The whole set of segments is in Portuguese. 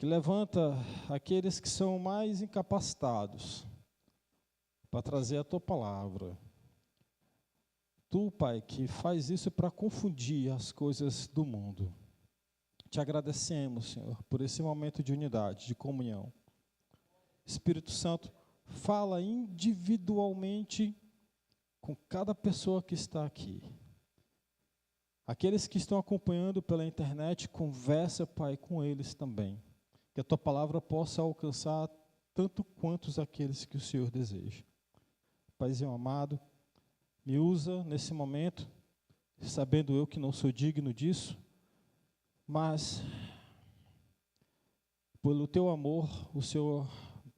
que levanta aqueles que são mais incapacitados para trazer a tua palavra. Tu, Pai, que faz isso para confundir as coisas do mundo. Te agradecemos, Senhor, por esse momento de unidade, de comunhão. Espírito Santo, fala individualmente com cada pessoa que está aqui. Aqueles que estão acompanhando pela internet, conversa, Pai, com eles também. Que a tua palavra possa alcançar tanto quantos aqueles que o Senhor deseja. Paizinho amado, me usa nesse momento, sabendo eu que não sou digno disso, mas pelo teu amor, o Senhor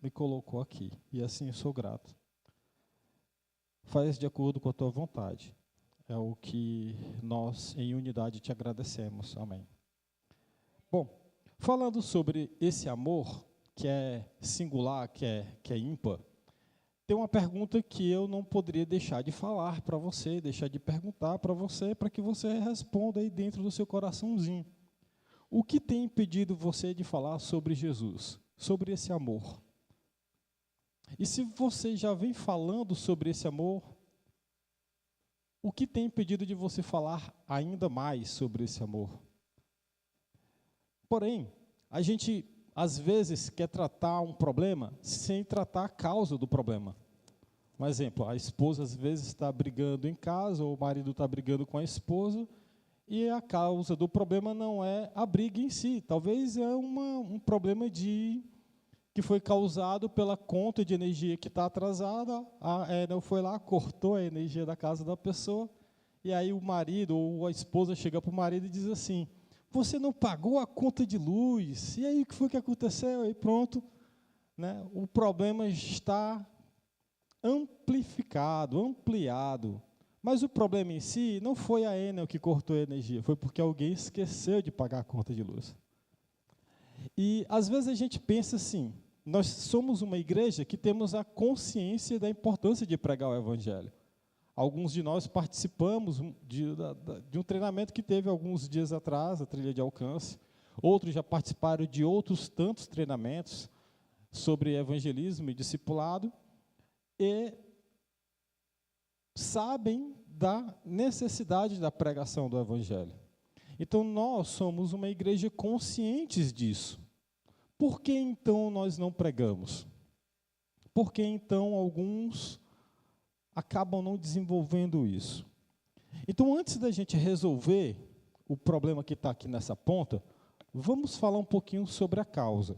me colocou aqui, e assim eu sou grato. Faz de acordo com a tua vontade. É o que nós, em unidade, te agradecemos. Amém. Bom, falando sobre esse amor, que é singular, que é ímpar, tem uma pergunta que eu não poderia deixar de falar para você, deixar de perguntar para que você responda aí dentro do seu coraçãozinho. O que tem impedido você de falar sobre Jesus, sobre esse amor? E se você já vem falando sobre esse amor, o que tem impedido de você falar ainda mais sobre esse amor? Porém, a gente às vezes quer tratar um problema sem tratar a causa do problema. Um exemplo, a esposa às vezes está brigando em casa, ou o marido está brigando com a esposa, e a causa do problema não é a briga em si. Talvez é um problema que foi causado pela conta de energia que está atrasada, a Enel foi lá, cortou a energia da casa da pessoa, e aí o marido ou a esposa chega para o marido e diz assim: você não pagou a conta de luz, e aí o que foi que aconteceu? Aí pronto, né? O problema está ampliado, mas o problema em si não foi a Enel que cortou a energia, foi porque alguém esqueceu de pagar a conta de luz. E às vezes a gente pensa assim, nós somos uma igreja que temos a consciência da importância de pregar o evangelho. Alguns de nós participamos de um treinamento que teve alguns dias atrás, a Trilha de Alcance. Outros já participaram de outros tantos treinamentos sobre evangelismo e discipulado e sabem da necessidade da pregação do evangelho. Então, nós somos uma igreja conscientes disso. Por que, então, nós não pregamos? Por que, então, alguns acabam não desenvolvendo isso? Então, antes da gente resolver o problema que está aqui nessa ponta, vamos falar um pouquinho sobre a causa.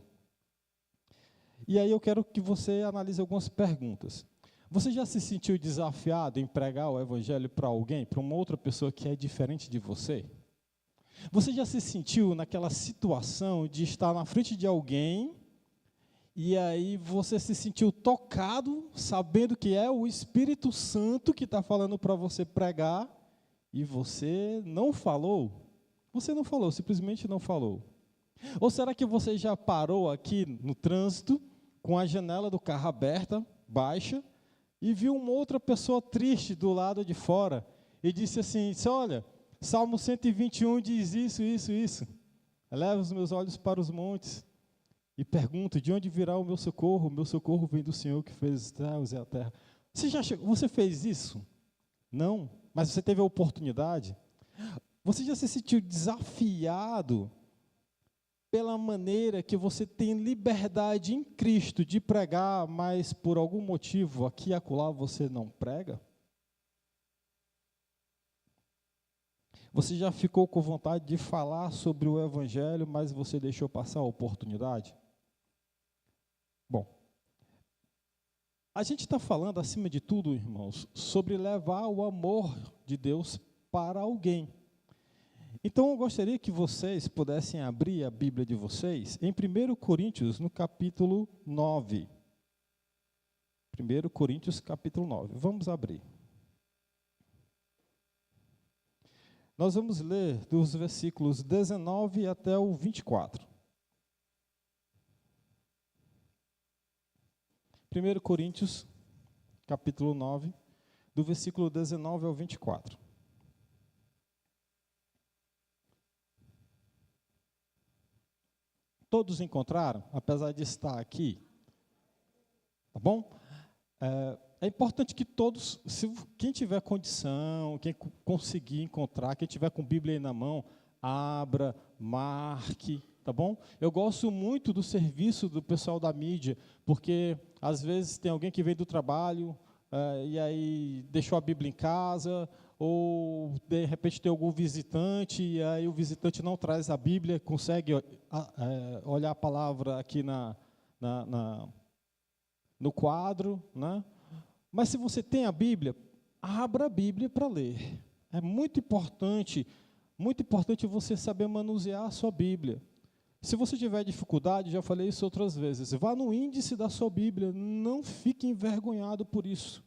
E aí eu quero que você analise algumas perguntas. Você já se sentiu desafiado em pregar o evangelho para alguém, para uma outra pessoa que é diferente de você? Você já se sentiu naquela situação de estar na frente de alguém e aí você se sentiu tocado, sabendo que é o Espírito Santo que está falando para você pregar e você não falou? Você não falou, simplesmente não falou. Ou será que você já parou aqui no trânsito, com a janela do carro aberta, baixa, e viu uma outra pessoa triste do lado de fora e disse assim, olha, Salmo 121 diz isso, isso, isso. Eleva os meus olhos para os montes e pergunto, de onde virá o meu socorro? O meu socorro vem do Senhor que fez os céus e a terra. Você fez isso? Não, mas você teve a oportunidade? Você já se sentiu desafiado pela maneira que você tem liberdade em Cristo de pregar, mas por algum motivo aqui e acolá você não prega? Você já ficou com vontade de falar sobre o evangelho, mas você deixou passar a oportunidade? Bom, a gente está falando, acima de tudo, irmãos, sobre levar o amor de Deus para alguém. Então, eu gostaria que vocês pudessem abrir a Bíblia de vocês em 1 Coríntios, no capítulo 9. 1 Coríntios, capítulo 9. Vamos abrir. Nós vamos ler dos versículos 19 até o 24. 1 Coríntios, capítulo 9, do versículo 19 ao 24. Todos encontraram, apesar de estar aqui? Tá bom? É importante que todos, quem tiver condição, quem conseguir encontrar, quem tiver com Bíblia aí na mão, abra, marque, tá bom? Eu gosto muito do serviço do pessoal da mídia, porque às vezes tem alguém que veio do trabalho e aí deixou a Bíblia em casa, ou de repente tem algum visitante e aí o visitante não traz a Bíblia, consegue olhar a palavra aqui no quadro, né? Mas se você tem a Bíblia, abra a Bíblia para ler. É muito importante você saber manusear a sua Bíblia. Se você tiver dificuldade, já falei isso outras vezes, vá no índice da sua Bíblia, não fique envergonhado por isso.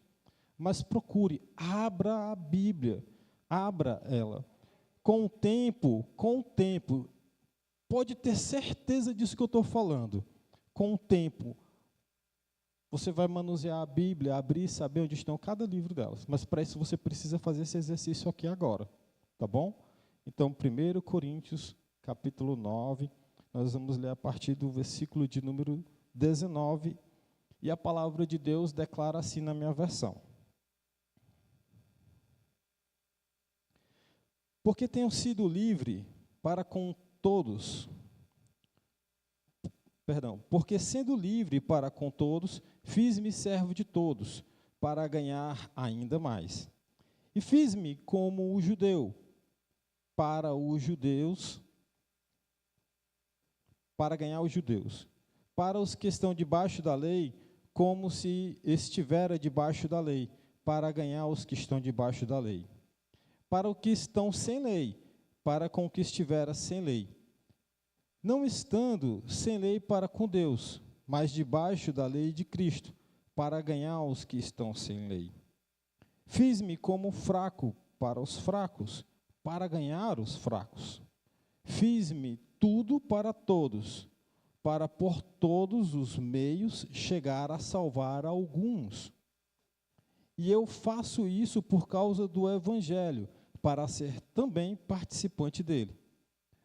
Mas procure, abra a Bíblia, abra ela. Com o tempo, pode ter certeza disso que eu estou falando. Com o tempo, você vai manusear a Bíblia, abrir e saber onde estão cada livro delas. Mas para isso você precisa fazer esse exercício aqui agora, tá bom? Então, 1 Coríntios, capítulo 9, nós vamos ler a partir do versículo de número 19, e a palavra de Deus declara assim na minha versão. Porque tenho sido livre para com todos, porque sendo livre para com todos, fiz-me servo de todos, para ganhar ainda mais. E fiz-me como o judeu, para ganhar os judeus. Para os que estão debaixo da lei, como se estivera debaixo da lei, para ganhar os que estão debaixo da lei. Para os que estão sem lei, para com o que estivera sem lei. Não estando sem lei para com Deus, mas debaixo da lei de Cristo, para ganhar os que estão sem lei. Fiz-me como fraco para os fracos, para ganhar os fracos. Fiz-me tudo para todos, para por todos os meios chegar a salvar alguns. E eu faço isso por causa do Evangelho, para ser também participante dele.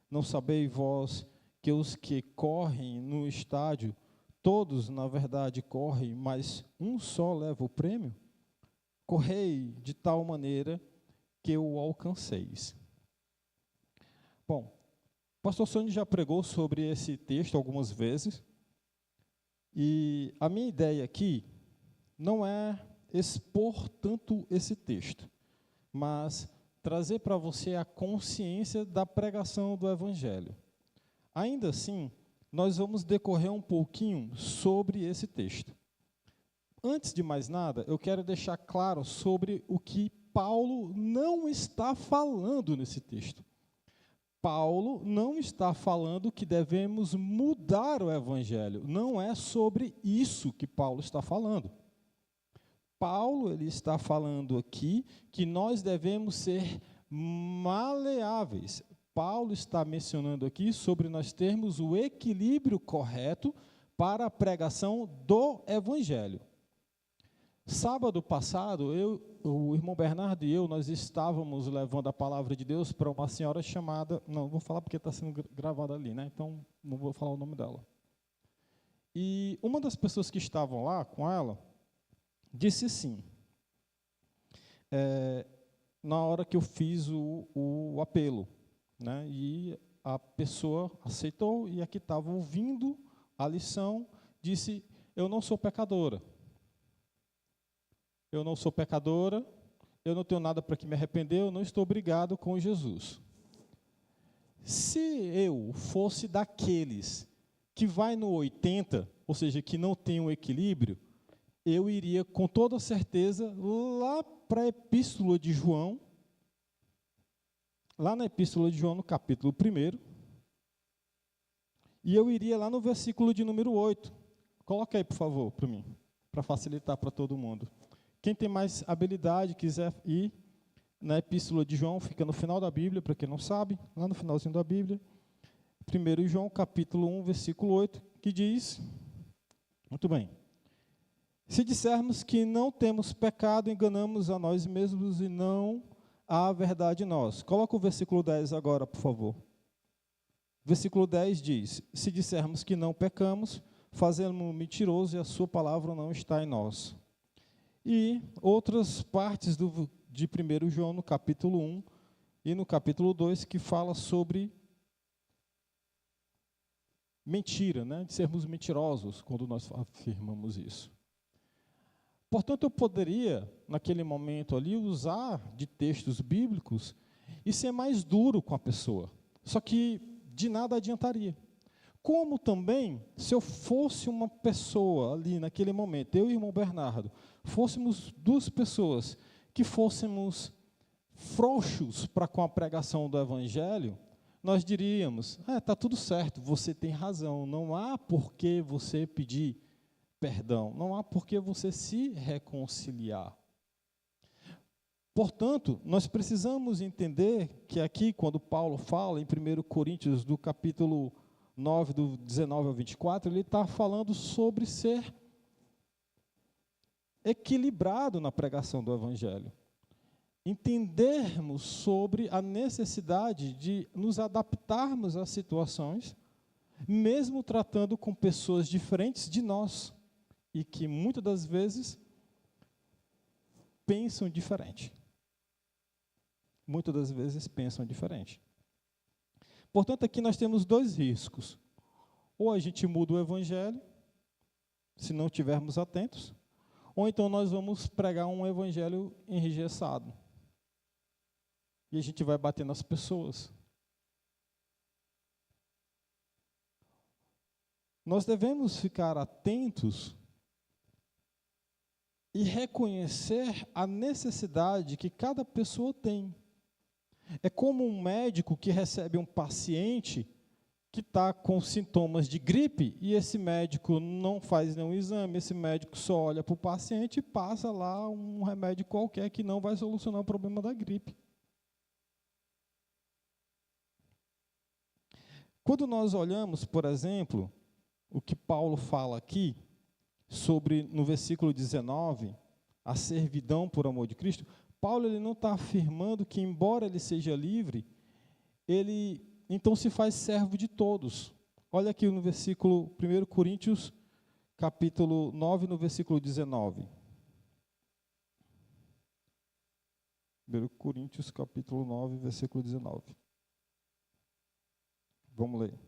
Não sabeis vós que os que correm no estádio, todos, na verdade, correm, mas um só leva o prêmio? Correi de tal maneira que o alcanceis. Bom, o pastor Sônia já pregou sobre esse texto algumas vezes, e a minha ideia aqui não é expor tanto esse texto, mas trazer para você a consciência da pregação do Evangelho. Ainda assim, nós vamos decorrer um pouquinho sobre esse texto. Antes de mais nada, eu quero deixar claro sobre o que Paulo não está falando nesse texto. Paulo não está falando que devemos mudar o Evangelho. Não é sobre isso que Paulo está falando. Paulo ele está falando aqui que nós devemos ser maleáveis. Paulo está mencionando aqui sobre nós termos o equilíbrio correto para a pregação do Evangelho. Sábado passado, o irmão Bernardo e eu, nós estávamos levando a palavra de Deus para uma senhora chamada, não vou falar porque está sendo gravada ali, né? Então não vou falar o nome dela. E uma das pessoas que estavam lá com ela, disse sim, na hora que eu fiz o apelo, né? E a pessoa aceitou, e a que estava ouvindo a lição disse: eu não sou pecadora. Eu não sou pecadora, eu não tenho nada para que me arrepender, eu não estou obrigado com Jesus. Se eu fosse daqueles que vai no 80, ou seja, que não tem um equilíbrio, eu iria com toda certeza lá para a Epístola de João, lá na Epístola de João, no capítulo 1, e eu iria lá no versículo de número 8. Coloca aí, por favor, para mim, para facilitar para todo mundo. Quem tem mais habilidade, quiser ir na Epístola de João, fica no final da Bíblia, para quem não sabe, lá no finalzinho da Bíblia. 1 João, capítulo 1, versículo 8, que diz, muito bem, se dissermos que não temos pecado, enganamos a nós mesmos e não há verdade em nós. Coloca o versículo 10 agora, por favor. Versículo 10 diz: se dissermos que não pecamos, fazemos mentiroso e a sua palavra não está em nós. E outras partes de 1 João, no capítulo 1 e no capítulo 2, que fala sobre mentira, né? De sermos mentirosos quando nós afirmamos isso. Portanto, eu poderia, naquele momento ali, usar de textos bíblicos e ser mais duro com a pessoa. Só que de nada adiantaria. Como também, se eu fosse uma pessoa ali naquele momento, eu e o irmão Bernardo, fôssemos duas pessoas que fôssemos frouxos para com a pregação do Evangelho, nós diríamos: está tudo certo, você tem razão, não há por que você pedir perdão, não há por que você se reconciliar. Portanto, nós precisamos entender que aqui, quando Paulo fala em 1 Coríntios, do capítulo 9, do 19 ao 24, ele está falando sobre ser equilibrado na pregação do Evangelho. Entendermos sobre a necessidade de nos adaptarmos às situações, mesmo tratando com pessoas diferentes de nós, e que muitas das vezes pensam diferente. Muitas das vezes pensam diferente. Portanto, aqui nós temos dois riscos. Ou a gente muda o Evangelho, se não estivermos atentos, ou então nós vamos pregar um Evangelho enrijecido. E a gente vai bater nas pessoas. Nós devemos ficar atentos e reconhecer a necessidade que cada pessoa tem. É como um médico que recebe um paciente que está com sintomas de gripe e esse médico não faz nenhum exame, esse médico só olha para o paciente e passa lá um remédio qualquer que não vai solucionar o problema da gripe. Quando nós olhamos, por exemplo, o que Paulo fala aqui, sobre, no versículo 19, a servidão por amor de Cristo, Paulo ele não está afirmando que, embora ele seja livre, ele então se faz servo de todos. Olha aqui no versículo 1 Coríntios, capítulo 9, no versículo 19. 1 Coríntios, capítulo 9, versículo 19. Vamos ler.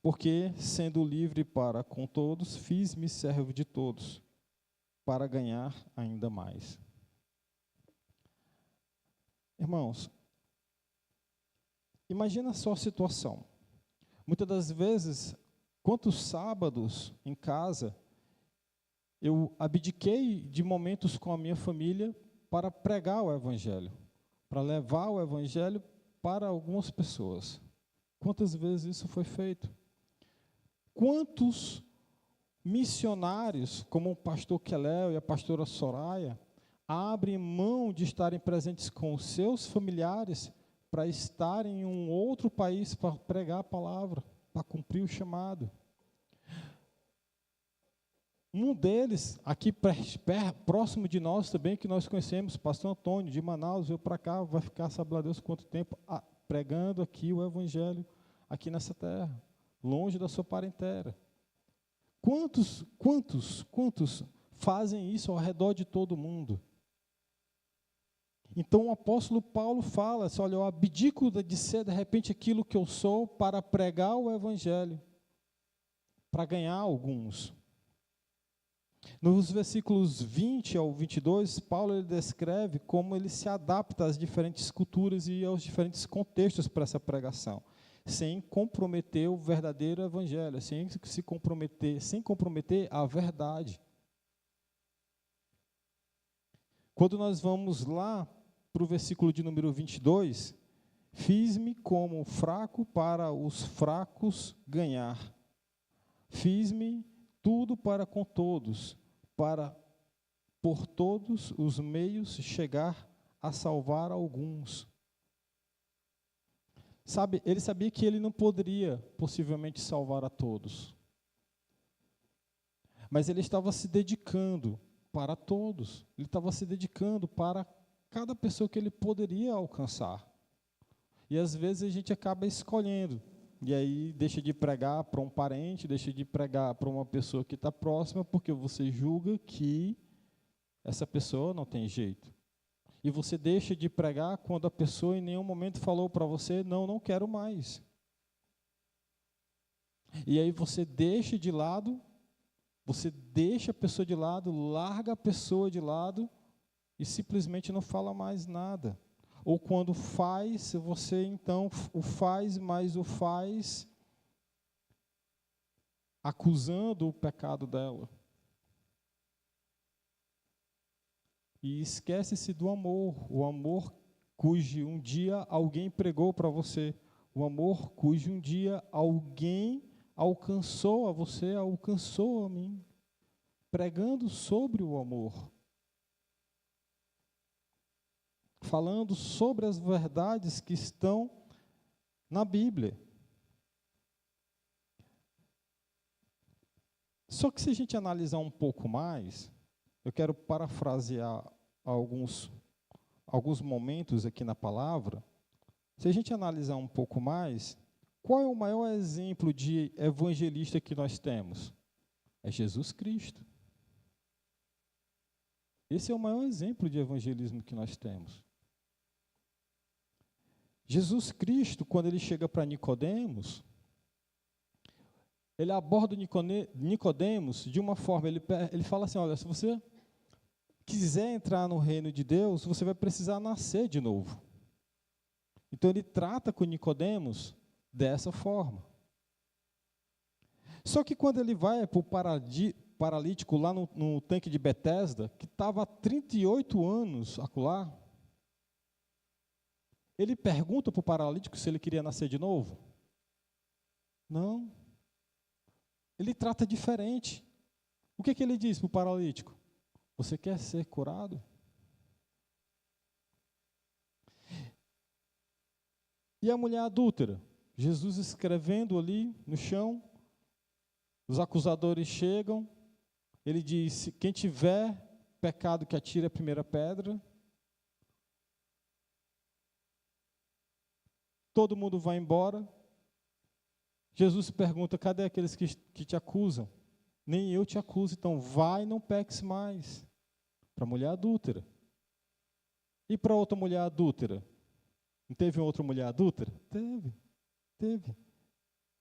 Porque, sendo livre para com todos, fiz-me servo de todos, para ganhar ainda mais. Irmãos, imagina só a situação. Muitas das vezes, quantos sábados em casa, eu abdiquei de momentos com a minha família para pregar o Evangelho, para levar o Evangelho para algumas pessoas. Quantas vezes isso foi feito? Quantos missionários, como o pastor Keléo e a pastora Soraya, abrem mão de estarem presentes com os seus familiares para estarem em um outro país para pregar a palavra, para cumprir o chamado? Um deles, aqui próximo de nós também, que nós conhecemos, pastor Antônio, de Manaus, veio para cá, vai ficar, sabe lá Deus quanto tempo, pregando aqui o Evangelho, aqui nessa terra, longe da sua parentela. Quantos fazem isso ao redor de todo mundo? Então o apóstolo Paulo fala assim: olha, eu abdico de ser de repente aquilo que eu sou para pregar o Evangelho, para ganhar alguns. Nos versículos 20 ao 22, Paulo ele descreve como ele se adapta às diferentes culturas e aos diferentes contextos para essa pregação, sem comprometer o verdadeiro Evangelho, sem comprometer a verdade. Quando nós vamos lá para o versículo de número 22, fiz-me como fraco para os fracos ganhar. Fiz-me tudo para com todos, para por todos os meios chegar a salvar alguns. Sabe, ele sabia que ele não poderia possivelmente salvar a todos. Mas ele estava se dedicando para todos. Ele estava se dedicando para cada pessoa que ele poderia alcançar. E às vezes a gente acaba escolhendo. E aí deixa de pregar para um parente, deixa de pregar para uma pessoa que está próxima, porque você julga que essa pessoa não tem jeito. E você deixa de pregar quando a pessoa em nenhum momento falou para você, não quero mais. E aí você deixa de lado, você deixa a pessoa de lado, larga a pessoa de lado e simplesmente não fala mais nada. Ou quando faz, você então o faz, mas o faz acusando o pecado dela. E esquece-se do amor, o amor cujo um dia alguém pregou para você, o amor cujo um dia alguém alcançou a você, alcançou a mim, pregando sobre o amor, falando sobre as verdades que estão na Bíblia. Só que se a gente analisar um pouco mais, eu quero parafrasear alguns momentos aqui na palavra. Se a gente analisar um pouco mais, qual é o maior exemplo de evangelista que nós temos? É Jesus Cristo. Esse é o maior exemplo de evangelismo que nós temos. Jesus Cristo, quando ele chega para Nicodemos, ele aborda Nicodemos de uma forma, ele fala assim, olha, se você quiser entrar no reino de Deus, você vai precisar nascer de novo. Então ele trata com Nicodemos dessa forma. Só que quando ele vai para o paralítico lá no tanque de Betesda, que estava há 38 anos acolá, ele pergunta para o paralítico se ele queria nascer de novo? Não. Ele trata diferente. O que ele diz para o paralítico? Você quer ser curado? E a mulher adúltera? Jesus escrevendo ali no chão, os acusadores chegam, ele diz, quem tiver pecado que atire a primeira pedra. Todo mundo vai embora. Jesus pergunta, cadê aqueles que te acusam? Nem eu te acuso, então vai e não peques mais. Para a mulher adúltera. E para outra mulher adúltera? Não teve outra mulher adúltera? Teve.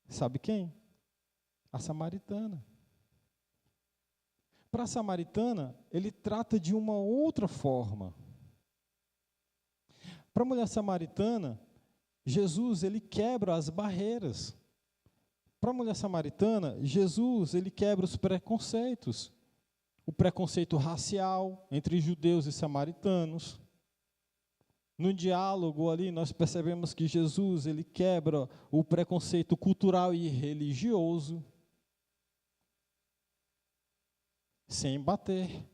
Sabe quem? A samaritana. Para a samaritana, ele trata de uma outra forma. Para a mulher samaritana, Jesus, ele quebra as barreiras. Para a mulher samaritana, Jesus, ele quebra os preconceitos. O preconceito racial entre judeus e samaritanos. No diálogo ali, nós percebemos que Jesus, ele quebra o preconceito cultural e religioso, sem bater.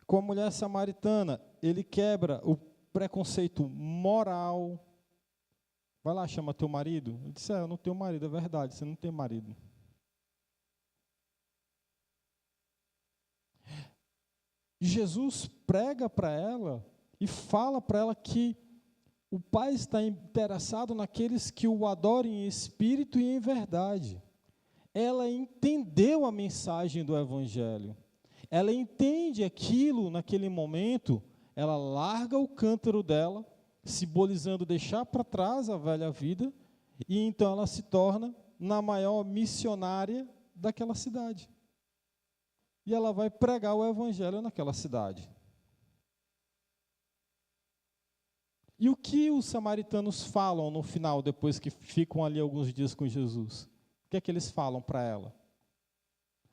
Com a mulher samaritana, ele quebra o preconceito moral. Vai lá, chama teu marido. Ele disse, eu não tenho marido, é verdade, você não tem marido. Jesus prega para ela e fala para ela que o Pai está interessado naqueles que o adorem em espírito e em verdade. Ela entendeu a mensagem do Evangelho. Ela entende aquilo naquele momento, ela larga o cântaro dela, simbolizando deixar para trás a velha vida, e então ela se torna na maior missionária daquela cidade. E ela vai pregar o Evangelho naquela cidade. E o que os samaritanos falam no final, depois que ficam ali alguns dias com Jesus? O que é que eles falam para ela?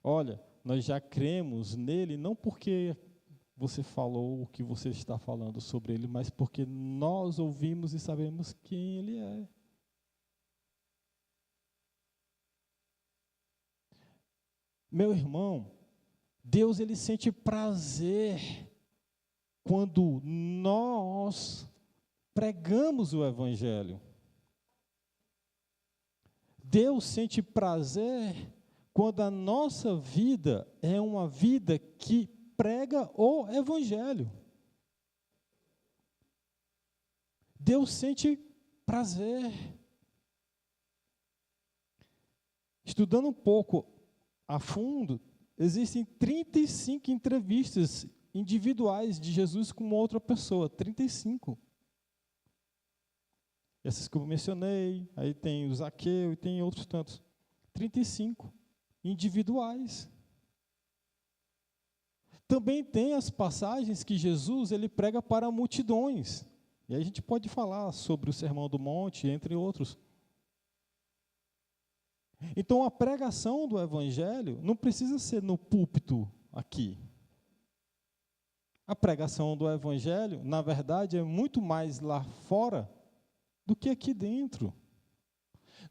Olha, nós já cremos nele, não porque você falou o que você está falando sobre ele, mas porque nós ouvimos e sabemos quem ele é. Meu irmão, Deus, ele sente prazer quando nós pregamos o Evangelho. Deus sente prazer quando a nossa vida é uma vida que prega o Evangelho. Deus sente prazer. Estudando um pouco a fundo, existem 35 entrevistas individuais de Jesus com outra pessoa, 35. Essas que eu mencionei, aí tem o Zaqueu e tem outros tantos. 35 individuais. Também tem as passagens que Jesus ele prega para multidões. E aí a gente pode falar sobre o Sermão do Monte, entre outros. Então a pregação do Evangelho não precisa ser no púlpito aqui. A pregação do Evangelho, na verdade, é muito mais lá fora do que aqui dentro.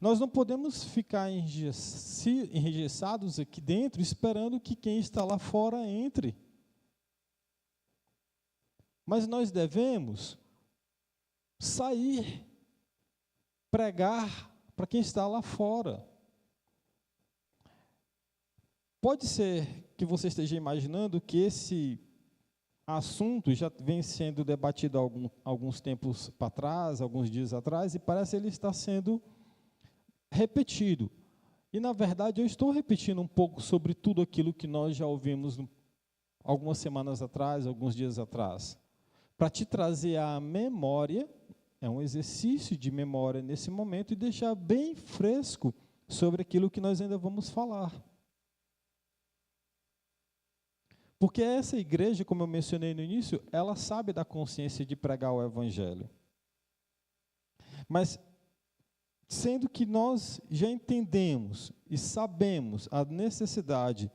Nós não podemos ficar engessados aqui dentro, esperando que quem está lá fora entre. Mas nós devemos sair, pregar para quem está lá fora. Pode ser que você esteja imaginando que esse assunto já vem sendo debatido há alguns tempos para trás, alguns dias atrás, e parece que ele está sendo repetido. E, na verdade, eu estou repetindo um pouco sobre tudo aquilo que nós já ouvimos algumas semanas atrás, alguns dias atrás. Para te trazer à memória, é um exercício de memória nesse momento, e deixar bem fresco sobre aquilo que nós ainda vamos falar. Porque essa igreja, como eu mencionei no início, ela sabe da consciência de pregar o Evangelho. Mas, sendo que nós já entendemos e sabemos a necessidade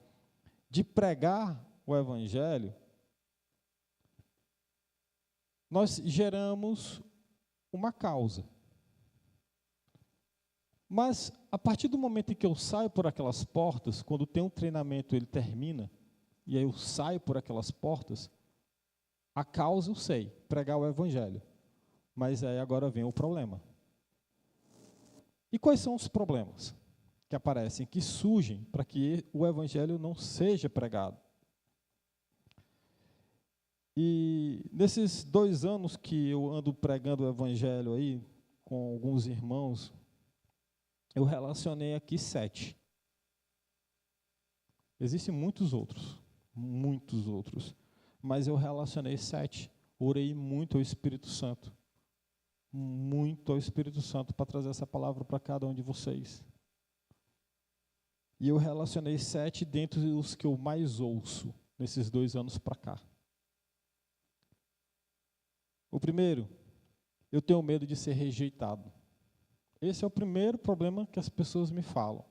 de pregar o Evangelho, nós geramos uma causa. Mas, a partir do momento em que eu saio por aquelas portas, quando tem um treinamento, ele termina, e aí eu saio por aquelas portas, a causa eu sei, pregar o Evangelho. Mas aí agora vem o problema. E quais são os problemas que aparecem, que surgem para que o Evangelho não seja pregado? E nesses 2 anos que eu ando pregando o Evangelho aí, com alguns irmãos, eu relacionei aqui 7. Existem muitos outros, mas eu relacionei 7. Orei muito ao Espírito Santo, para trazer essa palavra para cada um de vocês. E eu relacionei 7 dentre os que eu mais ouço nesses 2 anos para cá. O primeiro, eu tenho medo de ser rejeitado. Esse é o primeiro problema que as pessoas me falam.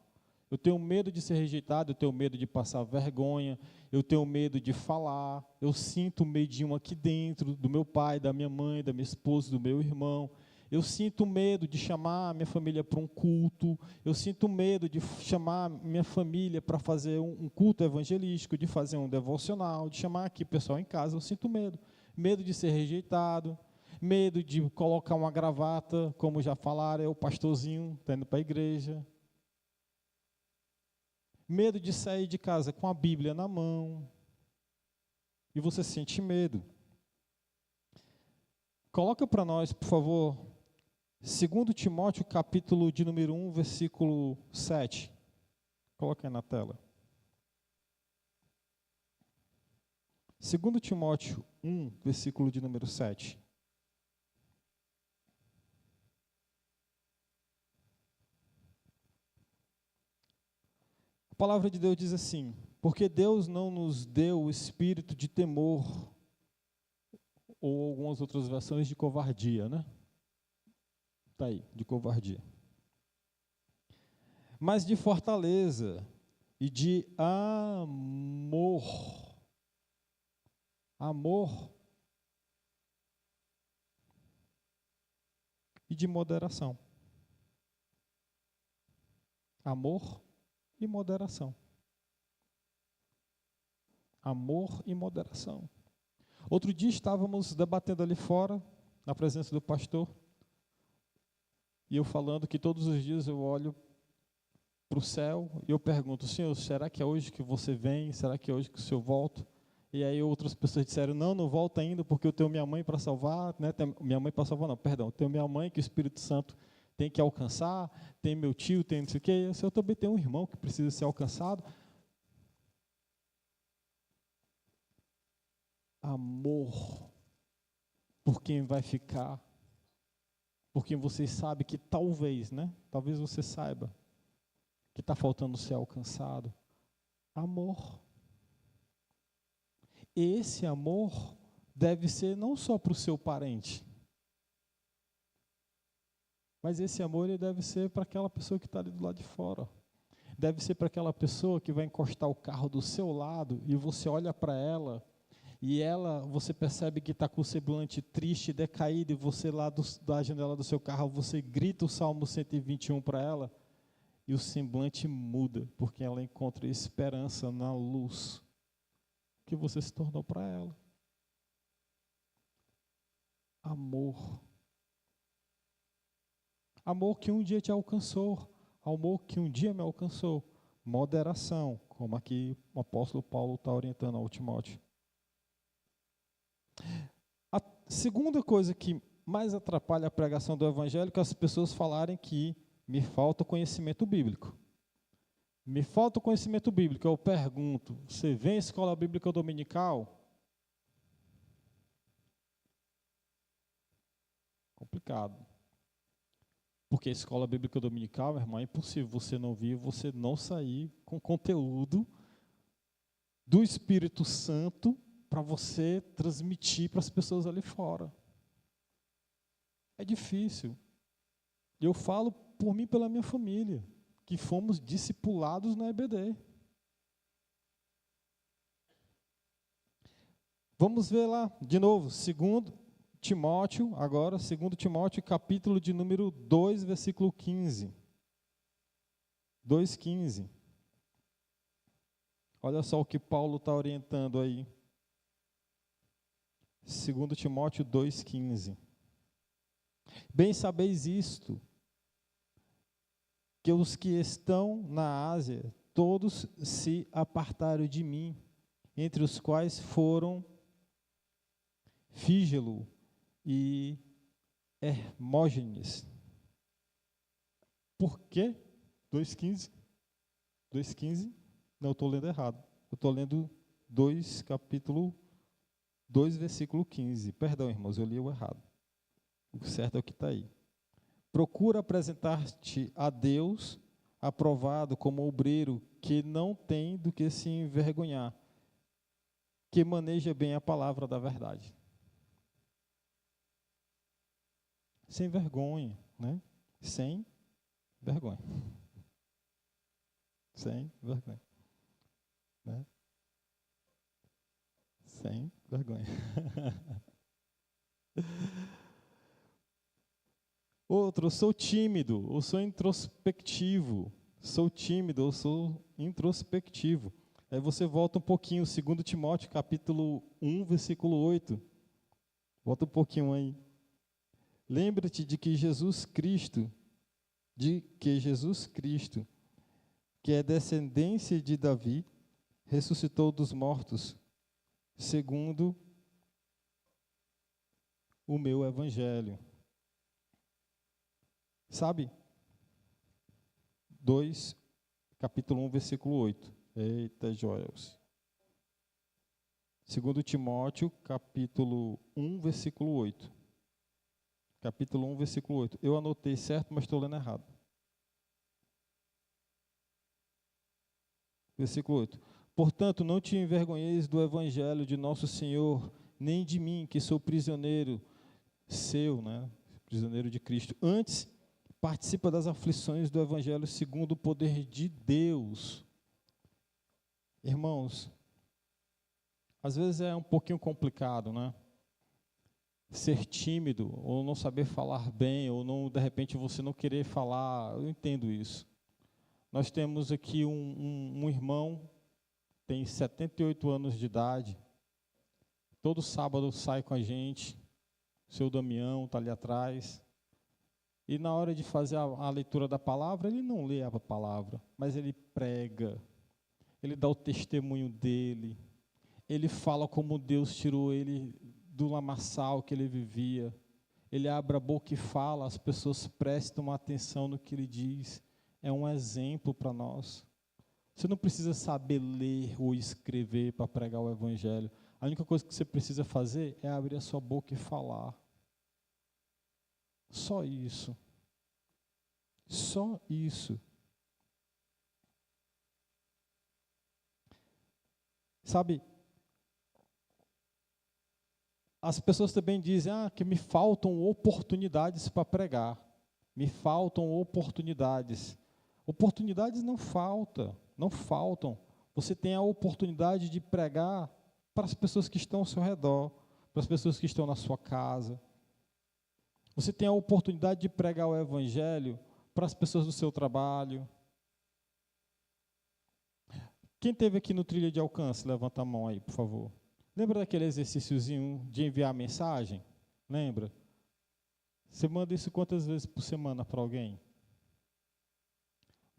Eu tenho medo de ser rejeitado, eu tenho medo de passar vergonha, eu tenho medo de falar, eu sinto medinho aqui dentro do meu pai, da minha mãe, da minha esposa, do meu irmão. Eu sinto medo de chamar a minha família para um culto, eu sinto medo de chamar minha família para fazer um culto evangelístico, de fazer um devocional, de chamar aqui o pessoal em casa, eu sinto medo. Medo de ser rejeitado, medo de colocar uma gravata, como já falaram, é o pastorzinho, está indo para a igreja. Medo de sair de casa com a Bíblia na mão. E você sente medo. Coloca para nós, por favor, 2 Timóteo, capítulo de número 1, versículo 7. Coloca aí na tela. 2 Timóteo 1, versículo de número 7. A palavra de Deus diz assim: porque Deus não nos deu o espírito de temor, ou algumas outras versões de covardia, né? Está aí, de covardia. Mas de fortaleza e de amor. Amor e de moderação. Amor e moderação. Amor e moderação. Outro dia estávamos debatendo ali fora, na presença do pastor, e eu falando que todos os dias eu olho para o céu e eu pergunto: Senhor, será que é hoje que você vem? Será que é hoje que o Senhor volta? E aí outras pessoas disseram, não volta ainda, porque eu tenho minha mãe para salvar, né? Minha mãe para salvar não, perdão, eu tenho minha mãe que o Espírito Santo tem que alcançar, tem meu tio, tem não sei o quê, eu também tenho um irmão que precisa ser alcançado. Amor por quem vai ficar, por quem você sabe que talvez, né? Talvez você saiba que está faltando ser alcançado. Amor. Esse amor deve ser não só para o seu parente, mas esse amor ele deve ser para aquela pessoa que está ali do lado de fora. Deve ser para aquela pessoa que vai encostar o carro do seu lado e você olha para ela e você percebe que está com o semblante triste, decaído, e você lá da janela do seu carro, você grita o Salmo 121 para ela e o semblante muda, porque ela encontra esperança na luz que você se tornou para ela. Amor. Amor que um dia te alcançou, amor que um dia me alcançou. Moderação, como aqui o apóstolo Paulo está orientando ao Timóteo. A segunda coisa que mais atrapalha a pregação do evangelho é as pessoas falarem que me falta conhecimento bíblico. Me falta conhecimento bíblico. Eu pergunto, você vem à escola bíblica dominical? Complicado. Porque a escola bíblica dominical, meu irmão, é impossível você não vir, você não sair com conteúdo do Espírito Santo para você transmitir para as pessoas ali fora. É difícil. Eu falo por mim e pela minha família, que fomos discipulados na EBD. Vamos ver lá, de novo, 2 Timóteo, agora, 2 Timóteo, capítulo de número 2, versículo 15. 2,15. Olha só o que Paulo está orientando aí. 2 Timóteo 2,15. Bem sabeis isto, que os que estão na Ásia, todos se apartaram de mim, entre os quais foram Fígelo e Hermógenes. Por quê? 2,15? 2,15? Não, eu estou lendo errado. Eu estou lendo 2, capítulo 2, versículo 15. Perdão, irmãos, eu li o errado. O certo é o que está aí. Procura apresentar-te a Deus aprovado como obreiro que não tem do que se envergonhar, que maneja bem a palavra da verdade. Sem vergonha, né? Sem vergonha. Sem vergonha. Né? Sem vergonha. Outro, sou tímido, ou sou introspectivo. Sou tímido, ou sou introspectivo. Aí você volta um pouquinho, 2 Timóteo, capítulo 1, versículo 8. Volta um pouquinho aí. Lembra-te de que Jesus Cristo, que é descendência de Davi, ressuscitou dos mortos, segundo o meu evangelho. Sabe? 2, capítulo 1, versículo 8. Eita, Joels. 2 Timóteo, capítulo 1, versículo 8. Capítulo 1, versículo 8. Eu anotei certo, mas estou lendo errado. Versículo 8. Portanto, não te envergonheis do evangelho de nosso Senhor, nem de mim, que sou prisioneiro seu, né? Prisioneiro de Cristo. Antes, participa das aflições do evangelho segundo o poder de Deus. Irmãos, às vezes é um pouquinho complicado, né? Ser tímido, ou não saber falar bem, ou não, de repente você não querer falar, eu entendo isso. Nós temos aqui um irmão, tem 78 anos de idade, todo sábado sai com a gente, o seu Damião está ali atrás, e na hora de fazer a leitura da palavra, ele não lê a palavra, mas ele prega, ele dá o testemunho dele, ele fala como Deus tirou ele do lamaçal que ele vivia. Ele abre a boca e fala, as pessoas prestam atenção no que ele diz. É um exemplo para nós. Você não precisa saber ler ou escrever para pregar o evangelho. A única coisa que você precisa fazer é abrir a sua boca e falar. Só isso. Só isso. Sabe, as pessoas também dizem que me faltam oportunidades para pregar. Me faltam oportunidades. Oportunidades não faltam. Você tem a oportunidade de pregar para as pessoas que estão ao seu redor, para as pessoas que estão na sua casa. Você tem a oportunidade de pregar o evangelho para as pessoas do seu trabalho. Quem esteve aqui no Trilha de Alcance, levanta a mão aí, por favor. Lembra daquele exercíciozinho de enviar mensagem? Lembra? Você manda isso quantas vezes por semana para alguém?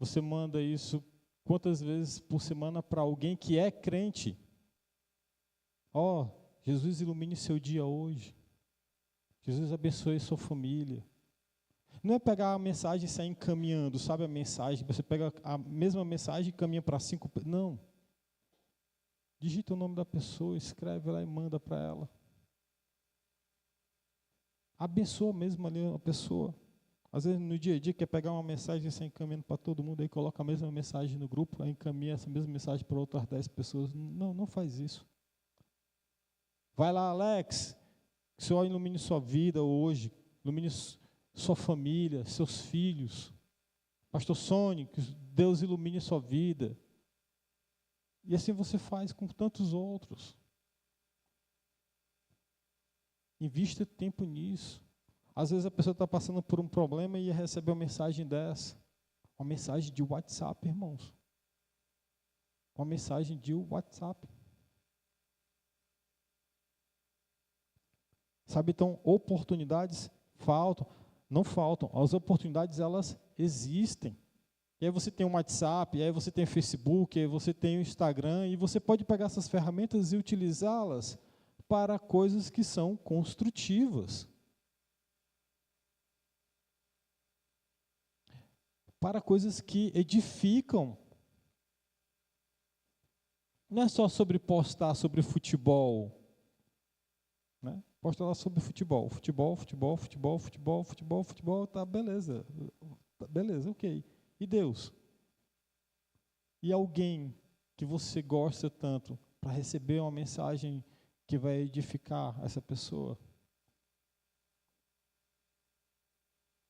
Você manda isso quantas vezes por semana para alguém que é crente? Jesus ilumine seu dia hoje. Jesus abençoe sua família. Não é pegar a mensagem e sair encaminhando, sabe a mensagem? Você pega a mesma mensagem e caminha para 5... Não. Digita o nome da pessoa, escreve lá e manda para ela. Abençoa mesmo ali a pessoa. Às vezes no dia a dia quer pegar uma mensagem e sair encaminhando para todo mundo, aí coloca a mesma mensagem no grupo, aí encaminha essa mesma mensagem para outras 10 pessoas. Não faz isso. Vai lá, Alex, que o Senhor ilumine sua vida hoje, ilumine sua família, seus filhos. Pastor Sônia, que Deus ilumine sua vida. E assim você faz com tantos outros. Invista tempo nisso. Às vezes a pessoa está passando por um problema e recebe uma mensagem dessa. Uma mensagem de WhatsApp, irmãos. Uma mensagem de WhatsApp. Sabe, então, oportunidades não faltam. As oportunidades, elas existem. E aí você tem o WhatsApp, e aí você tem o Facebook, e aí você tem o Instagram, e você pode pegar essas ferramentas e utilizá-las para coisas que são construtivas. Para coisas que edificam. Não é só sobre postar sobre futebol, né? Posta lá sobre futebol, tá beleza. Beleza, ok. E Deus? E alguém que você gosta tanto para receber uma mensagem que vai edificar essa pessoa?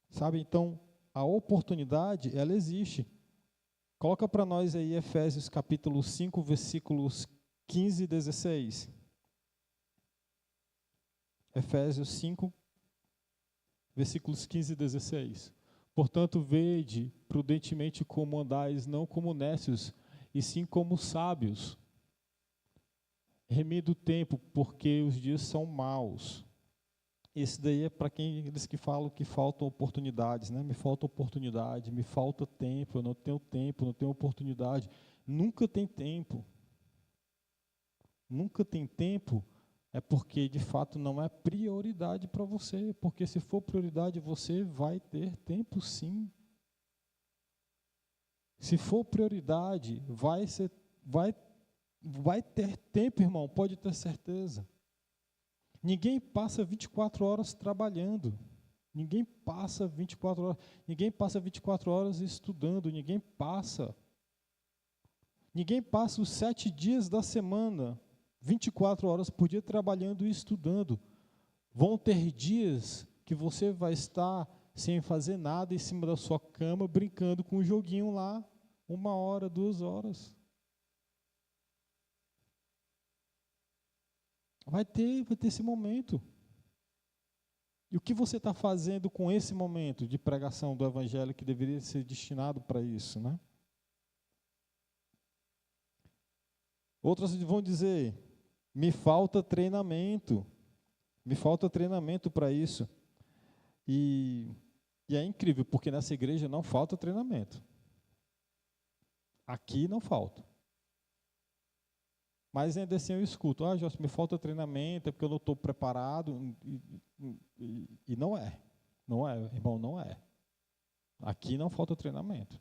Sabe, então, a oportunidade, ela existe. Coloca para nós aí Efésios capítulo 5, versículos 15 e 16. Efésios 5, versículos 15 e 16. Portanto, vede prudentemente como andais, não como necios, e sim como sábios. Remido o tempo, porque os dias são maus. Esse daí é para aqueles que falam que faltam oportunidades, né? Me falta oportunidade, me falta tempo, eu não tenho oportunidade. Nunca tem tempo. Nunca tem tempo é porque, de fato, não é prioridade para você. Porque se for prioridade, você vai ter tempo sim. Se for prioridade, vai ter tempo, irmão, pode ter certeza. Ninguém passa 24 horas trabalhando. Ninguém passa 24 horas. Ninguém passa 24 horas estudando. Ninguém passa os 7 dias da semana, 24 horas por dia trabalhando e estudando. Vão ter dias que você vai estar sem fazer nada em cima da sua cama, brincando com um joguinho lá, 1 hora, 2 horas. Vai ter esse momento. E o que você está fazendo com esse momento de pregação do Evangelho que deveria ser destinado para isso, né? Outras vão dizer, me falta treinamento para isso. E é incrível, porque nessa igreja não falta treinamento. Aqui não falta. Mas ainda assim eu escuto, José, me falta treinamento, é porque eu não estou preparado. E não é. Não é, irmão, não é. Aqui não falta treinamento.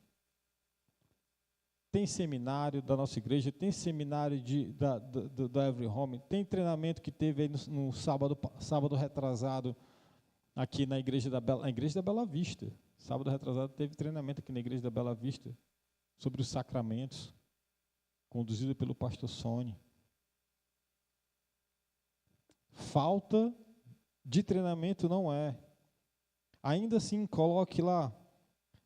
Tem seminário da nossa igreja, tem seminário da Every Home, tem treinamento que teve aí no sábado retrasado, aqui na igreja da Bela Vista. Sábado retrasado teve treinamento aqui na igreja da Bela Vista, sobre os sacramentos, conduzido pelo pastor Sônia. Falta de treinamento não é. Ainda assim, coloque lá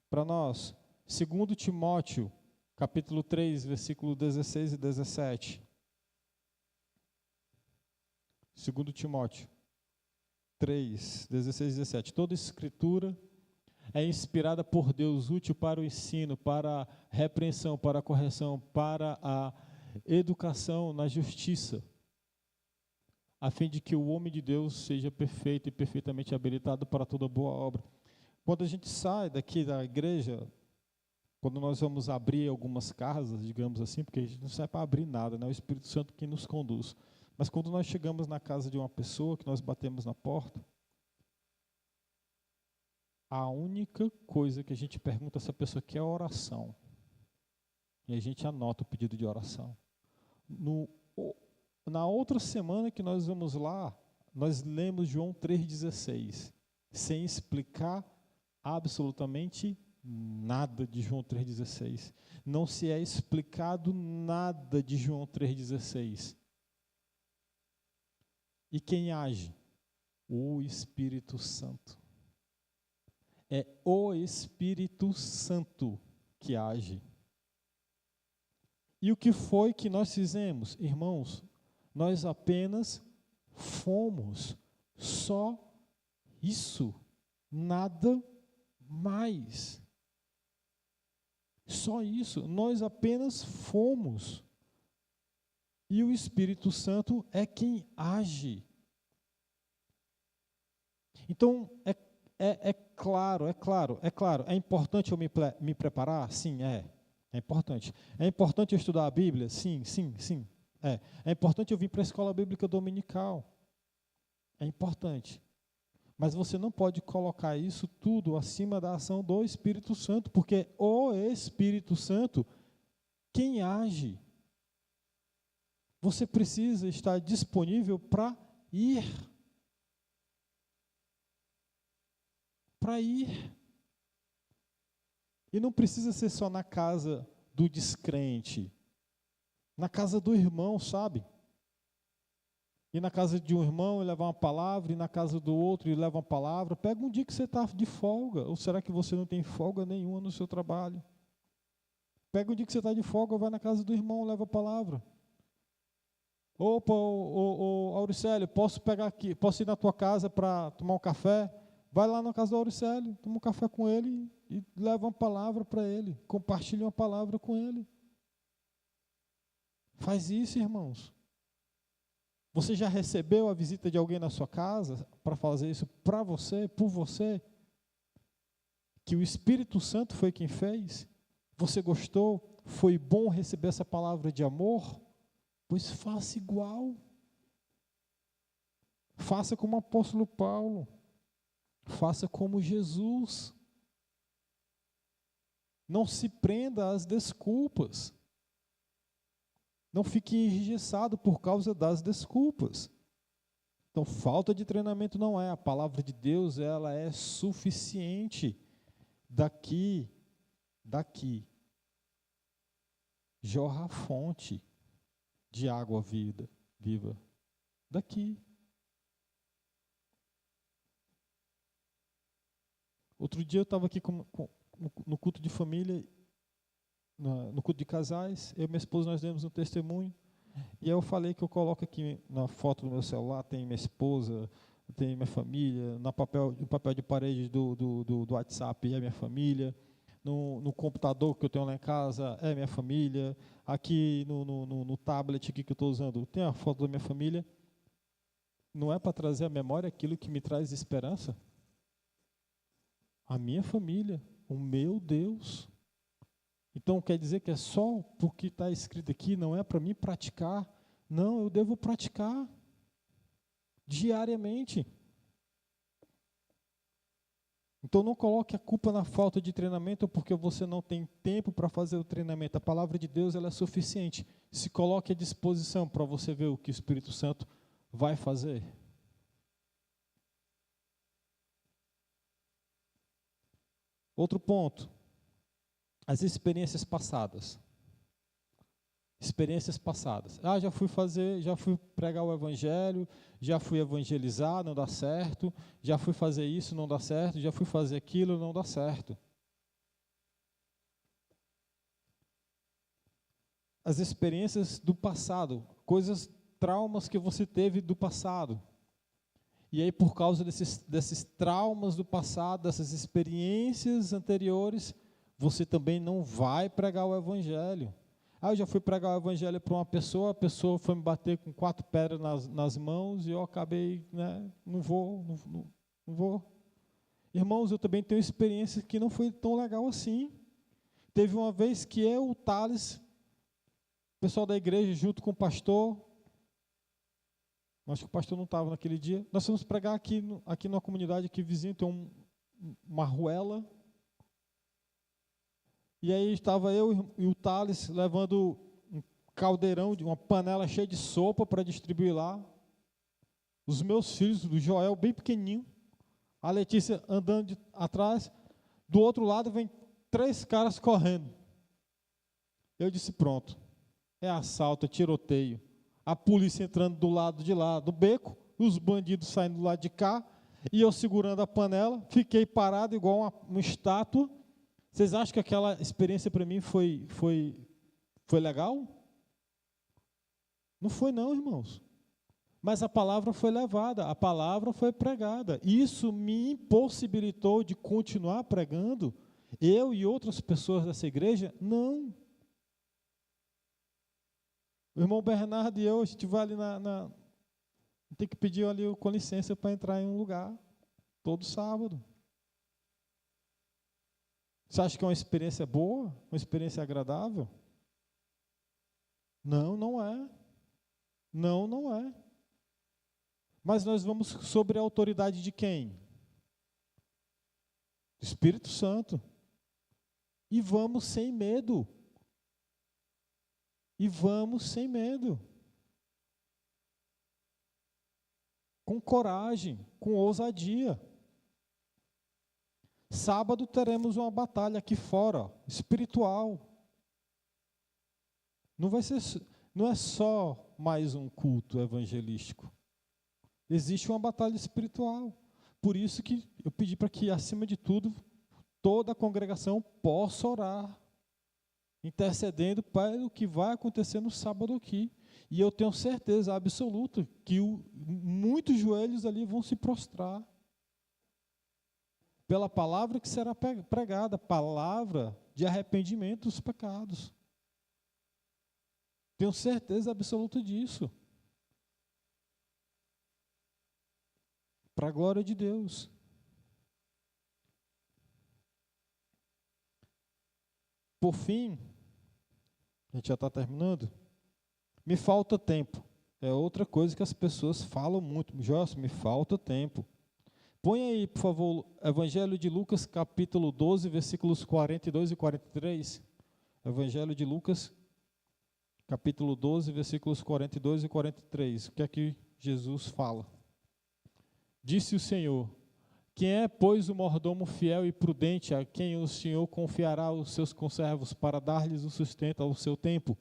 para nós, 2 Timóteo, capítulo 3, versículo 16 e 17. 2 Timóteo 3, 16 e 17. Toda escritura é inspirada por Deus, útil para o ensino, para a repreensão, para a correção, para a educação na justiça, a fim de que o homem de Deus seja perfeito e perfeitamente habilitado para toda boa obra. Quando a gente sai daqui da igreja, quando nós vamos abrir algumas casas, digamos assim, porque a gente não sai para abrir nada, né? É o Espírito Santo que nos conduz. Mas quando nós chegamos na casa de uma pessoa, que nós batemos na porta, a única coisa que a gente pergunta a essa pessoa quer é a oração. E a gente anota o pedido de oração. Na outra semana que nós vamos lá, nós lemos João 3,16, sem explicar absolutamente nada de João 3,16. Não se é explicado nada de João 3,16. E quem age? O Espírito Santo. É o Espírito Santo que age. E o que foi que nós fizemos? Irmãos, nós apenas fomos. Só isso. Nada mais. Só isso. Nós apenas fomos. E o Espírito Santo é quem age. Então, é claro. É importante eu me preparar? Sim, é. É importante. É importante eu estudar a Bíblia? Sim. É importante eu vir para a escola bíblica dominical. É importante. Mas você não pode colocar isso tudo acima da ação do Espírito Santo, porque o Espírito Santo, quem age, você precisa estar disponível para ir. Para ir. E não precisa ser só na casa do descrente. Na casa do irmão, sabe? E na casa de um irmão e levar uma palavra, e na casa do outro e leva uma palavra. Pega um dia que você está de folga, ou será que você não tem folga nenhuma no seu trabalho? Pega um dia que você está de folga, vai na casa do irmão, leva a palavra. Opa, Auricélio, posso ir na tua casa para tomar um café? Vai lá na casa do Auricélio, toma um café com ele e leva uma palavra para ele, compartilha uma palavra com ele. Faz isso, irmãos. Você já recebeu a visita de alguém na sua casa para fazer isso para você, por você? Que o Espírito Santo foi quem fez? Você gostou? Foi bom receber essa palavra de amor? Pois faça igual. Faça como o apóstolo Paulo. Faça como Jesus. Não se prenda às desculpas. Não fique engessado por causa das desculpas. Então, falta de treinamento não é. A palavra de Deus, ela é suficiente. Daqui, jorra a fonte de água viva. Daqui. Outro dia eu estava aqui no culto de família, no culto de casais, eu e minha esposa, nós demos um testemunho, e aí eu falei que eu coloco aqui na foto do meu celular, tem minha esposa, tem minha família, no papel de parede do WhatsApp é minha família, no computador que eu tenho lá em casa é minha família, aqui no tablet aqui que eu estou usando tem a foto da minha família. Não é para trazer à memória aquilo que me traz esperança? A minha família, o meu Deus. Então quer dizer que é só porque está escrito aqui, não é para mim praticar, Não, eu devo praticar diariamente. Então não coloque a culpa na falta de treinamento porque você não tem tempo para fazer o treinamento. A palavra de Deus ela é suficiente. Se coloque à disposição para você ver o que o Espírito Santo vai fazer. Outro ponto, as experiências passadas. Experiências passadas. Já fui pregar o evangelho, já fui evangelizar, não dá certo, já fui fazer isso, não dá certo, já fui fazer aquilo, não dá certo. As experiências do passado, traumas que você teve do passado. E aí, por causa desses traumas do passado, dessas experiências anteriores, você também não vai pregar o evangelho. Eu já fui pregar o evangelho para uma pessoa, a pessoa foi me bater com 4 pedras nas mãos e eu acabei, não vou. Irmãos, eu também tenho experiência que não foi tão legal assim. Teve uma vez que o Thales, o pessoal da igreja, junto com o pastor, acho que o pastor não estava naquele dia, nós fomos pregar aqui numa comunidade aqui vizinha, tem uma ruela. E aí estava eu e o Thales levando um caldeirão, uma panela cheia de sopa para distribuir lá. Os meus filhos, do Joel bem pequenininho, a Letícia andando atrás. Do outro lado vem 3 caras correndo. Eu disse, pronto, é assalto, é tiroteio. A polícia entrando do lado de lá do beco, os bandidos saindo do lado de cá, e eu segurando a panela, fiquei parado igual uma estátua. Vocês acham que aquela experiência para mim foi legal? Não foi não, irmãos. Mas a palavra foi levada, a palavra foi pregada. Isso me impossibilitou de continuar pregando? Eu e outras pessoas dessa igreja? Não. O irmão Bernardo e eu, a gente vai ali tem que pedir ali com licença para entrar em um lugar, todo sábado. Você acha que é uma experiência boa? Uma experiência agradável? Não, não é. Não, não é. Mas nós vamos sobre a autoridade de quem? Do Espírito Santo. E vamos sem medo. E vamos sem medo. Com coragem, com ousadia. Sábado teremos uma batalha aqui fora, espiritual. Não é só mais um culto evangelístico. Existe uma batalha espiritual. Por isso que eu pedi para que, acima de tudo, toda a congregação possa orar, intercedendo para o que vai acontecer no sábado aqui. E eu tenho certeza absoluta que muitos joelhos ali vão se prostrar pela palavra que será pregada, palavra de arrependimento dos pecados. Tenho certeza absoluta disso. Para a glória de Deus. Por fim, a gente já está terminando, me falta tempo. É outra coisa que as pessoas falam muito. Jossa, me falta tempo. Põe aí, por favor, Evangelho de Lucas, capítulo 12, versículos 42 e 43. Evangelho de Lucas, capítulo 12, versículos 42 e 43. O que é que Jesus fala? Disse o Senhor, quem é, pois, o mordomo fiel e prudente, a quem o Senhor confiará os seus conservos para dar-lhes o sustento ao seu tempo?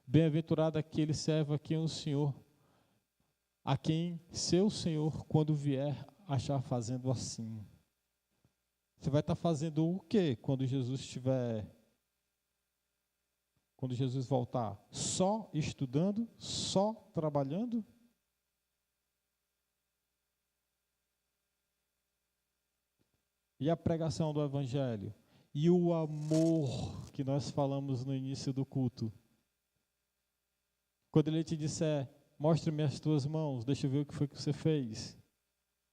Bem-aventurado aquele servo a quem o Senhor, a quem seu Senhor, quando vier, achar fazendo assim. Você vai estar fazendo o quê quando Jesus voltar? Só estudando? Só trabalhando? E a pregação do Evangelho? E o amor que nós falamos no início do culto? Quando ele te disser, mostre-me as tuas mãos, deixa eu ver o que foi que você fez.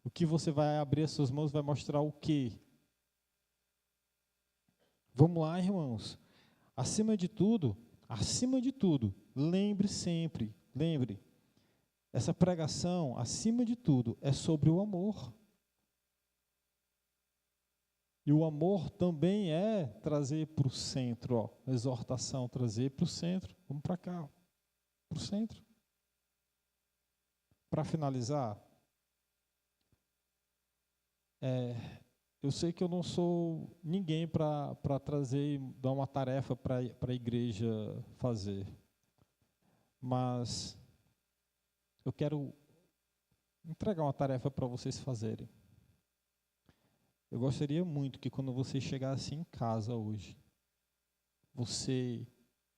O que você vai abrir as suas mãos vai mostrar o quê? Vamos lá, irmãos. Acima de tudo, acima de tudo, lembre sempre, lembre, essa pregação, acima de tudo, é sobre o amor. E o amor também é trazer para o centro, ó, exortação, trazer para o centro. Vamos para cá, para o centro. Para finalizar, eu sei que eu não sou ninguém para trazer e dar uma tarefa para a igreja fazer, mas eu quero entregar uma tarefa para vocês fazerem. Eu gostaria muito que quando você chegasse em casa hoje, você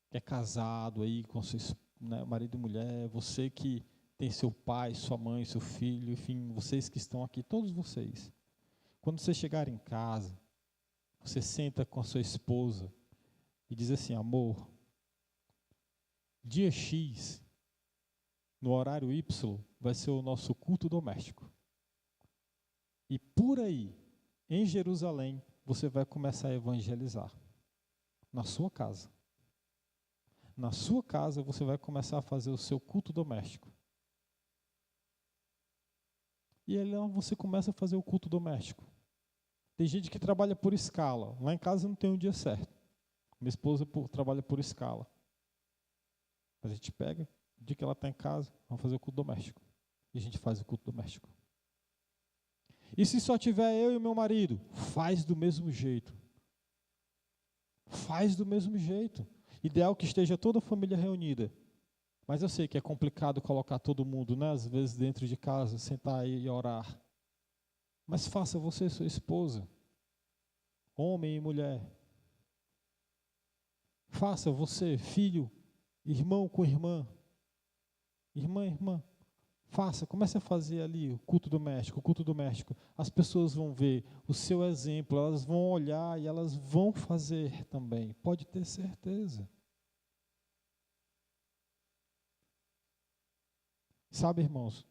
que é casado aí com seu marido e mulher, você que tem seu pai, sua mãe, seu filho, enfim, vocês que estão aqui, todos vocês. Quando você chegar em casa, você senta com a sua esposa e diz assim: amor, dia X, no horário Y, vai ser o nosso culto doméstico. E por aí, em Jerusalém, você vai começar a evangelizar. Na sua casa. Na sua casa, você vai começar a fazer o seu culto doméstico. E aí você começa a fazer o culto doméstico. Tem gente que trabalha por escala. Lá em casa não tem um dia certo. Minha esposa trabalha por escala. A gente pega, o dia que ela está em casa, vamos fazer o culto doméstico. E a gente faz o culto doméstico. E se só tiver eu e o meu marido? Faz do mesmo jeito. Faz do mesmo jeito. Ideal que esteja toda a família reunida. Mas eu sei que é complicado colocar todo mundo, né? Às vezes dentro de casa, sentar aí e orar. Mas faça você e sua esposa, homem e mulher. Faça você, filho, irmão com irmã. Irmã e irmã. Faça, comece a fazer ali o culto doméstico, o culto doméstico. As pessoas vão ver o seu exemplo, elas vão olhar e elas vão fazer também. Pode ter certeza. Sabe, irmãos,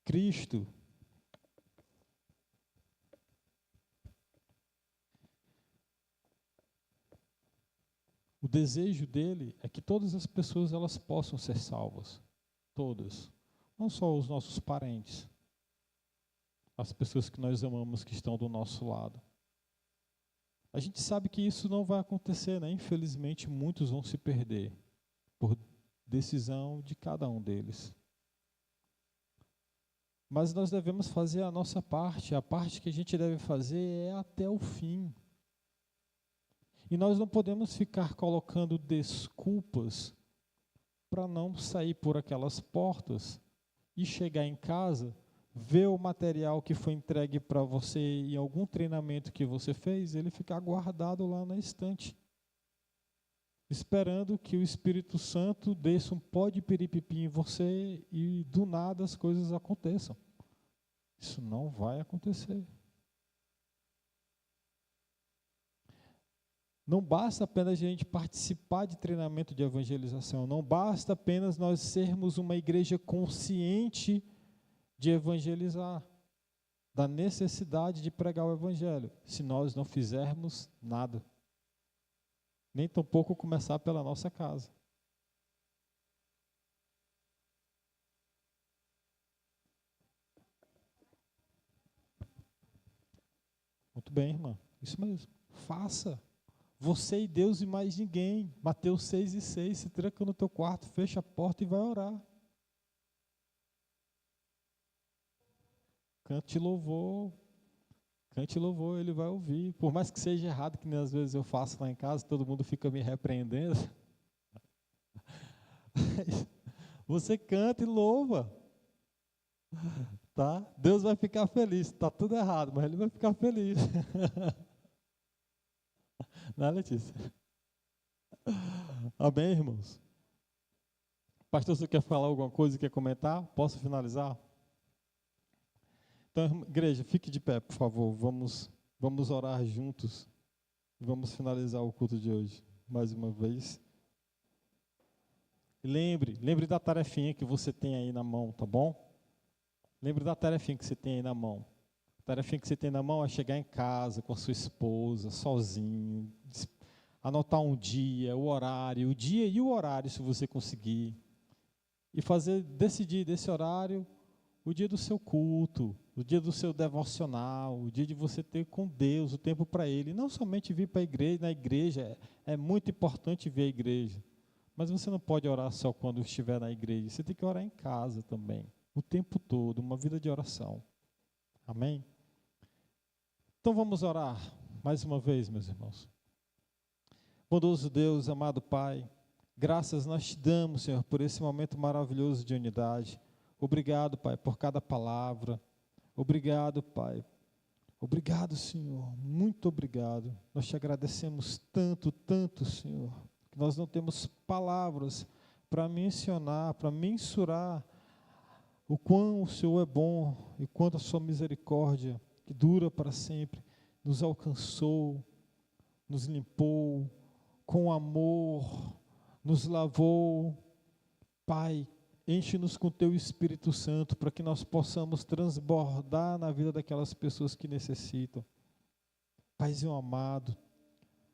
Cristo, o desejo dele é que todas as pessoas elas possam ser salvas. Todas. Não só os nossos parentes. As pessoas que nós amamos que estão do nosso lado. A gente sabe que isso não vai acontecer, né? Infelizmente, muitos vão se perder por decisão de cada um deles. Mas nós devemos fazer a nossa parte. A parte que a gente deve fazer é até o fim. E nós não podemos ficar colocando desculpas para não sair por aquelas portas e chegar em casa, ver o material que foi entregue para você em algum treinamento que você fez, ele ficar guardado lá na estante, esperando que o Espírito Santo desça um pó de piripipi em você e do nada as coisas aconteçam. Isso não vai acontecer. Não basta apenas a gente participar de treinamento de evangelização, não basta apenas nós sermos uma igreja consciente de evangelizar, da necessidade de pregar o evangelho, se nós não fizermos nada. Nem tampouco começar pela nossa casa. Muito bem, irmã. Isso mesmo. Faça. Você e Deus e mais ninguém. Mateus 6:6. Se tranca no teu quarto, fecha a porta e vai orar. Cante louvor. Cante louvor, ele vai ouvir. Por mais que seja errado, que nem às vezes eu faço lá em casa, todo mundo fica me repreendendo. Você canta e louva. Tá? Deus vai ficar feliz. Está tudo errado, mas ele vai ficar feliz. Não é, Letícia? Amém, irmãos? Pastor, você quer falar alguma coisa, quer comentar? Posso finalizar? Então, igreja, fique de pé, por favor. Vamos orar juntos. Vamos finalizar o culto de hoje, mais uma vez. Lembre da tarefinha que você tem aí na mão, tá bom? Lembre da tarefinha que você tem aí na mão. A tarefinha que você tem na mão é chegar em casa com a sua esposa, sozinho, anotar um dia, o dia e o horário, se você conseguir, e decidir desse horário o dia do seu culto, o dia do seu devocional, o dia de você ter com Deus, o tempo para Ele. Não somente vir para a igreja, na igreja, é muito importante vir à igreja, mas você não pode orar só quando estiver na igreja, você tem que orar em casa também, o tempo todo, uma vida de oração. Amém? Então vamos orar mais uma vez, meus irmãos. Bondoso Deus, amado Pai, graças nós te damos, Senhor, por esse momento maravilhoso de unidade. Obrigado, Pai, por cada palavra. Obrigado, Pai. Obrigado, Senhor. Muito obrigado. Nós te agradecemos tanto, tanto, Senhor, que nós não temos palavras para mencionar, para mensurar o quão o Senhor é bom e quanto a sua misericórdia, que dura para sempre, nos alcançou, nos limpou, com amor, nos lavou. Pai, enche-nos com teu Espírito Santo para que nós possamos transbordar na vida daquelas pessoas que necessitam. Paizinho amado,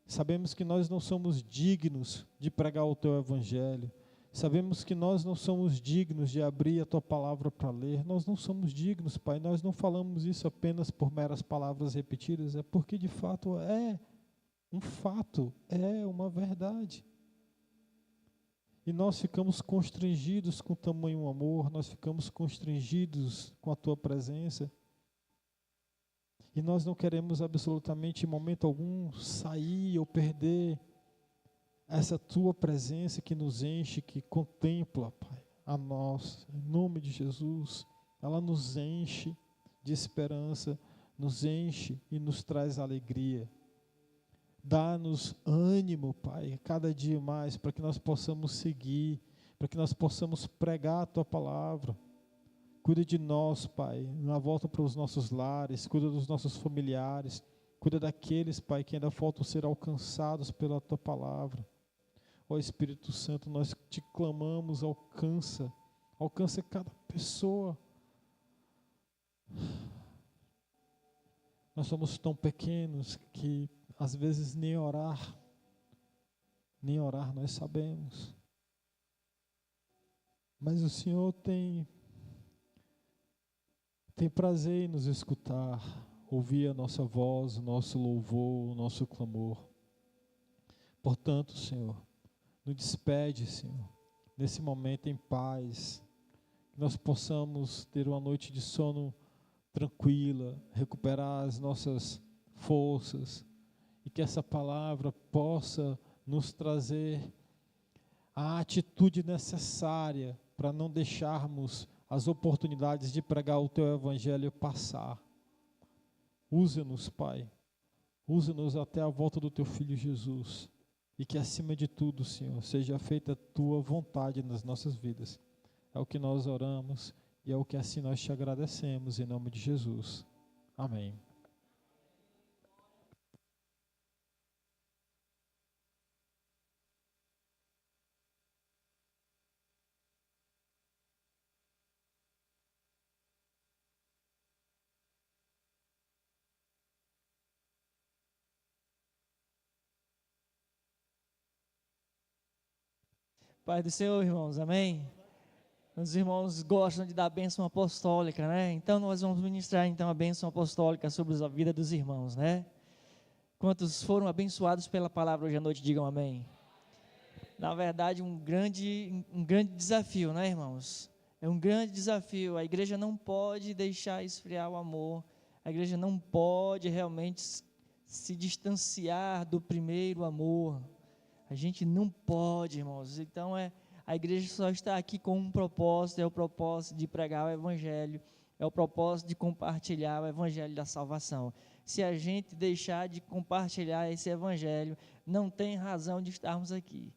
sabemos que nós não somos dignos de pregar o teu evangelho. Sabemos que nós não somos dignos de abrir a tua palavra para ler. Nós não somos dignos, Pai. Nós não falamos isso apenas por meras palavras repetidas, é porque de fato é um fato, é uma verdade. E nós ficamos constrangidos com tamanho amor, nós ficamos constrangidos com a tua presença. E nós não queremos absolutamente, em momento algum, sair ou perder essa tua presença que nos enche, que contempla, Pai, a nós, em nome de Jesus. Ela nos enche de esperança, nos enche e nos traz alegria. Dá-nos ânimo, Pai, cada dia mais, para que nós possamos seguir, para que nós possamos pregar a tua palavra. Cuida de nós, Pai, na volta para os nossos lares, cuida dos nossos familiares, cuida daqueles, Pai, que ainda faltam ser alcançados pela tua palavra. Ó Espírito Santo, nós te clamamos, alcança cada pessoa. Nós somos tão pequenos que às vezes nem orar nós sabemos. Mas o Senhor tem prazer em nos escutar, ouvir a nossa voz, o nosso louvor, o nosso clamor. Portanto, Senhor, nos despede, Senhor, nesse momento em paz, que nós possamos ter uma noite de sono tranquila, recuperar as nossas forças, e que essa palavra possa nos trazer a atitude necessária para não deixarmos as oportunidades de pregar o teu evangelho passar. Usa-nos, Pai, usa-nos até a volta do teu Filho Jesus, e que acima de tudo, Senhor, seja feita a tua vontade nas nossas vidas. É o que nós oramos e é o que assim nós te agradecemos, em nome de Jesus. Amém. Pai do Senhor, irmãos, amém? Os irmãos gostam de dar a bênção apostólica, né? Então nós vamos ministrar então a bênção apostólica sobre a vida dos irmãos, né? Quantos foram abençoados pela palavra hoje à noite, digam amém. Na verdade, um grande desafio, né, irmãos? É um grande desafio. A igreja não pode deixar esfriar o amor. A igreja não pode realmente se distanciar do primeiro amor. A gente não pode, irmãos. Então a igreja só está aqui com um propósito, é o propósito de pregar o evangelho, é o propósito de compartilhar o evangelho da salvação. Se a gente deixar de compartilhar esse evangelho, não tem razão de estarmos aqui.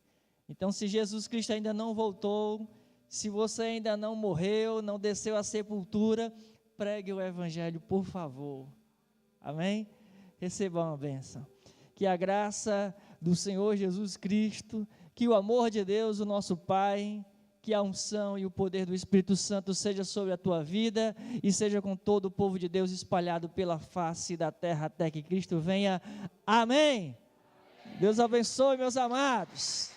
Então, se Jesus Cristo ainda não voltou, se você ainda não morreu, não desceu à sepultura, pregue o evangelho, por favor. Amém? Recebam a bênção. Que a graça do Senhor Jesus Cristo, que o amor de Deus, o nosso Pai, que a unção e o poder do Espírito Santo seja sobre a tua vida e seja com todo o povo de Deus espalhado pela face da terra até que Cristo venha. Amém. Deus abençoe, meus amados.